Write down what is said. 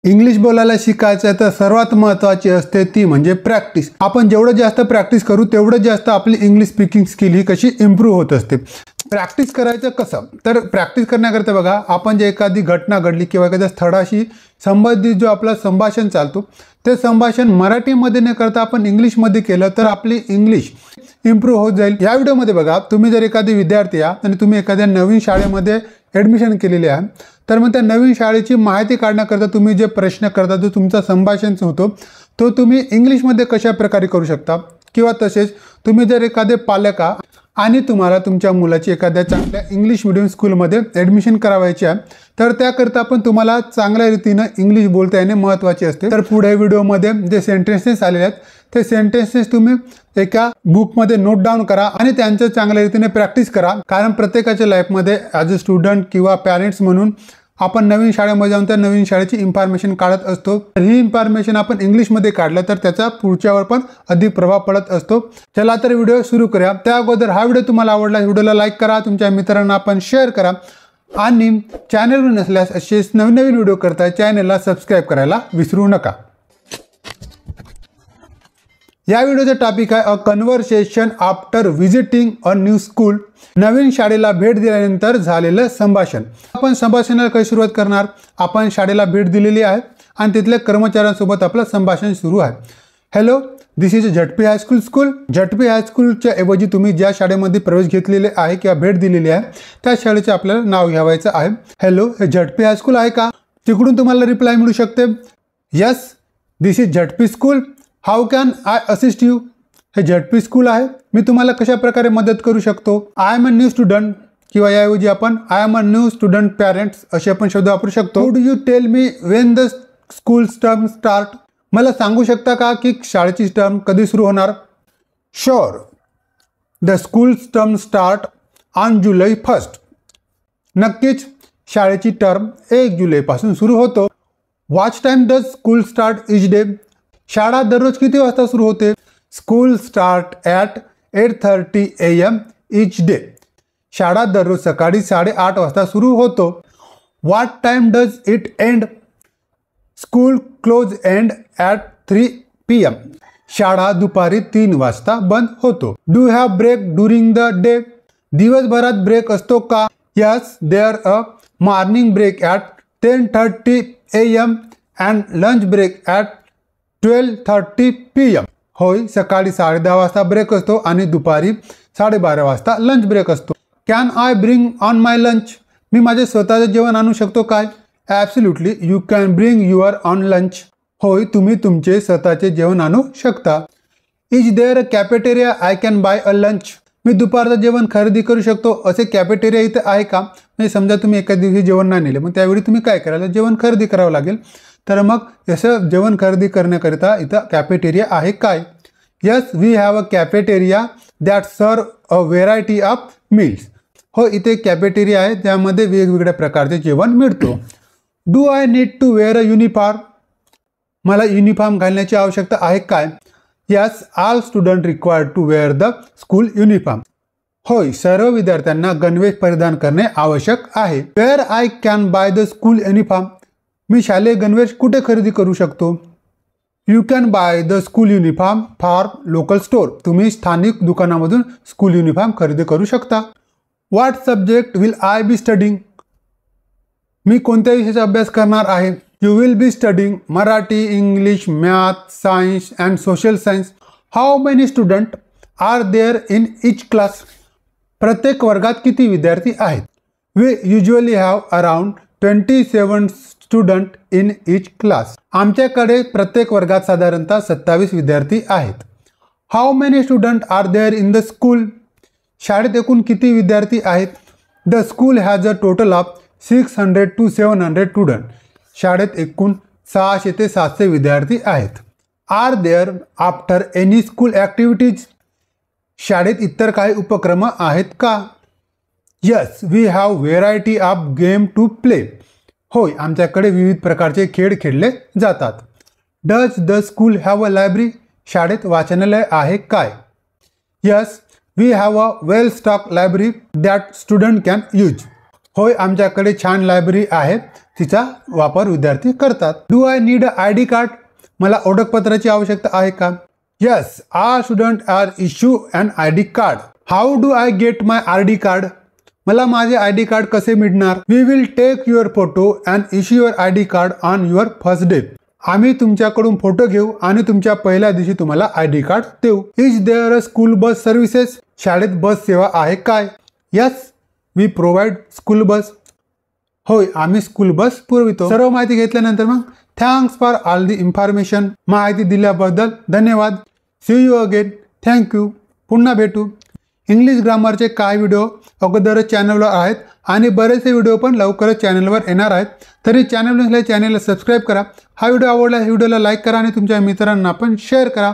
English बोलायला शिकायचं तर सर्वात महत्त्वाची असते ती म्हणजे प्रॅक्टिस। आपण जेवढं जास्त प्रॅक्टिस करू तेवढं जास्त आपली इंग्लिश स्पीकिंग स्किल ही कशी इम्प्रूव्ह होत असते। प्रॅक्टिस करायचं कसं, तर प्रॅक्टिस करण्याकरता बघा, आपण जे एखादी घटना घडली किंवा एखाद्या स्थळाशी संबंधित जो आपला संभाषण चालतो ते संभाषण मराठीमध्ये न करता आपण इंग्लिशमध्ये केलं तर आपली इंग्लिश इम्प्रूव्ह होत जाईल। या व्हिडिओमध्ये बघा, तुम्ही जर एखादी विद्यार्थी आहात आणि तुम्ही एखाद्या नवीन शाळेमध्ये ॲडमिशन केलेली आहे, तर मग त्या नवीन शाळेची माहिती काढण्याकरता तुम्ही जे प्रश्न करता, जो तुमचा संभाषण होतो तो तुम्ही इंग्लिशमध्ये कशा प्रकारे करू शकता। किंवा तसेच तुम्ही जर एखादे पालक आणि तुम्हाला तुमच्या मुलाची एखाद्या चांगल्या इंग्लिश मीडियम स्कूलमध्ये ॲडमिशन करावायची आहे, तर त्याकरता पण तुम्हाला चांगल्या रीतीनं इंग्लिश बोलता येणे महत्त्वाचे असते। तर पुढे व्हिडिओमध्ये जे सेंटेन्सेस आलेले आहेत ते सेंटेन्सेस तुम्ही एका बुकमध्ये नोट डाऊन करा आणि त्यांचं चांगल्या रीतीने प्रॅक्टिस करा। कारण प्रत्येकाच्या लाईफमध्ये ॲज अ स्टुडंट किंवा पॅरेंट्स म्हणून आपण नवीन शाळेमध्ये जाऊन त्या नवीन शाळेची इन्फॉर्मेशन काढत असतो। ही इन्फॉर्मेशन आपण इंग्लिशमध्ये काढलं तर त्याचा पुढच्यावर पण अधिक प्रभाव पडत असतो। चला तर व्हिडिओ सुरू करूया। त्या अगोदर हा व्हिडिओ तुम्हाला आवडला, व्हिडिओला लाईक करा, तुमच्या मित्रांना आपण शेअर करा आणि चॅनलवर नसल्यास असेच नवीन व्हिडिओ करता चॅनलला सबस्क्राईब करायला विसरू नका। या व्हिडिओचा टॉपिक आहे a conversation after visiting a new school. नवीन शाळेला भेट दिल्यानंतर झालेलं संभाषण। आपण संभाषणाला कशी सुरुवात करणार, आपण शाळेला भेट दिलेली आहे आणि तिथल्या कर्मचाऱ्यांसोबत आपलं संभाषण सुरू आहे। Hello, this is Jhatpi high school school. Jhatpi हायस्कूलच्या ऐवजी तुम्ही ज्या शाळेमध्ये प्रवेश घेतलेले आहे किंवा भेट दिलेली आहे त्या शाळेचे आपल्याला नाव घ्यावायचं आहे। हॅलो, हे झटपी हायस्कूल आहे का? तिकडून तुम्हाला रिप्लाय मिळू शकते, yes this is Jhatpi school, how can I assist you. हे झटपी स्कूल आहे, मी तुम्हाला कशा प्रकारे मदत करू शकतो। I am a new student किंवा याऐवजी आपण I am a new student parents असे आपण शब्द वापरू शकतो। Would you tell me when the school term start. मला सांगू शकता का की शाळेची टर्म कधी सुरू होणार? Sure, the school term start on July 1st। नक्कीच, शाळेची टर्म 1 जुलैपासून सुरू होतो। Which time does school start each day. शाळा दररोज किती वाजता सुरू होते? School start at 8:30 AM each day. शाळा दररोज सकाळी 8:30 वाजता सुरू होतो। What time does it end. School close end at 3 PM। शाळा दुपारी 3 वाजता बंद होतो। Do have break during the day. दिवसभरात ब्रेक असतो का? Yes, there a morning break at 10:30 AM and lunch break at 12:30 PM। होय, सकाळी 10:30 वाजता ब्रेक असतो आणि दुपारी 12:30 वाजता लंच ब्रेक असतो। Can I bring on my lunch. मी माझे स्वतःचे जेवण आणू शकतो काय? Absolutely, you can bring your on lunch. होय, तुम्ही तुमचे स्वतःचे जेवण आणू शकता। Is there a cafeteria I can buy a lunch. मी दुपारचं जेवण खरेदी करू शकतो असे कॅफेटेरिया इथं आहे का? म्हणजे समजा तुम्ही एका दिवशी जेवण नाही नेले, मग त्यावेळी तुम्ही काय करायला, जेवण खरेदी करावं लागेल। तर मग असं जेवण खरेदी करण्याकरिता इथं कॅफेटेरिया आहे काय? Yes, we have a cafeteria that serve a variety of meals. हो, इथे कॅफेटेरिया आहे, त्यामध्ये वेगवेगळ्या प्रकारचे जेवण मिळतो। Do I need to wear a uniform. मला युनिफॉर्म घालण्याची आवश्यकता आहे काय? Yes, all student required to wear the school uniform. होय, सर्व विद्यार्थ्यांना गणवेश परिधान करणे आवश्यक आहे। Where I can buy the school uniform. मी शालेय गणवेश कुठे खरेदी करू शकतो? You can buy the school uniform for local store. तुम्ही स्थानिक दुकानामधून स्कूल युनिफॉर्म खरेदी करू शकता। What subject will I be studying. मी कोणत्या विषयाचा अभ्यास करणार आहे? You will be studying Marathi, English, math, science and social science. How many student are there in each class. प्रत्येक वर्गात किती विद्यार्थी आहेत? We usually have around 27 student in each class. आमच्याकडे प्रत्येक वर्गात साधारणतः 27 विद्यार्थी आहेत। How many student are there in the school. शाळेत एकूण किती विद्यार्थी आहेत? The school has a total of 600 to 700 student. शाळेत एकूण 600 ते 700 विद्यार्थी आहेत। Are there after any school activities. शाळेत इतर काही उपक्रम आहेत का? Yes, we have variety of game to play. होय, आमच्याकडे विविध प्रकारचे खेळ खेळले जातात। Does the school have a library. शाळेत वाचनालय आहे काय? Yes, we have a well stock library that student can use. होय, आमच्याकडे छान लायब्ररी आहे, तिचा वापर विद्यार्थी करतात. Do I need a ID card? मला ओळखपत्राची आवश्यकता आहे का? Yes, all student are issue an ID card. How do I get my RD card? मला माझे ID कार्ड कसे मिळणार? We will take your photo and issue your ID card on your first day. आम्ही तुमच्याकडून photo घेऊ आणि तुमच्या पहिल्या दिवशी तुम्हाला ID कार्ड देऊ. Is there a school bus services? शाळेत बस सेवा आहे काय? Yes, we provide school bus. होय, आम्ही स्कूल बस पुरवितो. सर्व माहिती घेतल्यानंतर मग thanks for all the information. माहिती दिल्याबद्दल धन्यवाद. See you again. थँक्यू. पुन्हा भेटू. इंग्लिश ग्रामरचे काही व्हिडिओ अगोदरच चॅनलवर आहेत आणि बरेचसे व्हिडिओ पण लवकरच चॅनलवर येणार आहेत. तरी चॅनलला सबस्क्राईब करा. हा व्हिडिओ आवडला व्हिडिओला लाईक करा आणि तुमच्या मित्रांना पण शेअर करा.